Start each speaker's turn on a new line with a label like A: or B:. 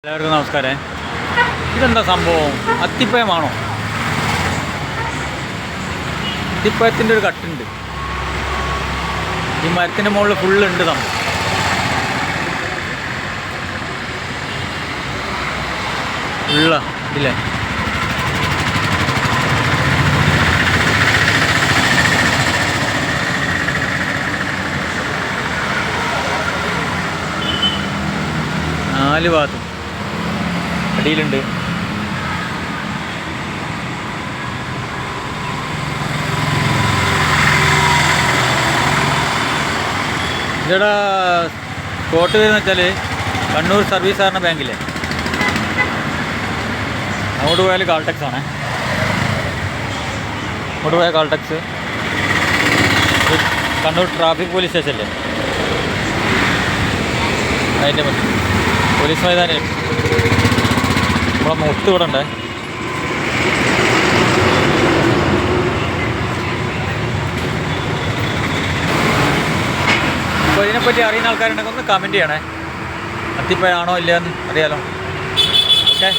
A: എല്ലാവർക്കും നമസ്കാരം. ഇതെന്താ സംഭവം? അത്തിപ്പഴമാണോ? അത്തിപ്പഴത്തിൻ്റെ ഒരു കട്ടുണ്ട്. ഈ മരത്തിൻ്റെ മുകളിൽ ഫുള്ളുണ്ട് സംഭവം. ഉള്ള ഇല്ലേ? നാല് ഭാഗത്തും അടിയിലുണ്ട്. ഇവിടെ സ്പോട്ട് വരുന്ന വെച്ചാൽ കണ്ണൂർ സർവീസ് സഹകരണ ബാങ്കിലെ അങ്ങോട്ട് പോയാൽ കാൾടെക്സ് ആണ്. അങ്ങോട്ട് പോയാൽ കാൾടെക്സ്. കണ്ണൂർ ട്രാഫിക് പോലീസ് സ്റ്റേഷനില്ലേ അതിൻ്റെ മതി പോലീസ് മൈതാനം. നമ്മളെ മുത്ത് ഇവിടെ ഉണ്ട്. അപ്പോൾ ഇതിനെപ്പറ്റി അറിയുന്ന ആൾക്കാരുണ്ടെങ്കിൽ ഒന്ന് കമൻറ്റ് ചെയ്യണേ. അത്തിപ്പഴമാണോ ഇല്ലയെന്ന് അറിയാലോ. ഓക്കെ.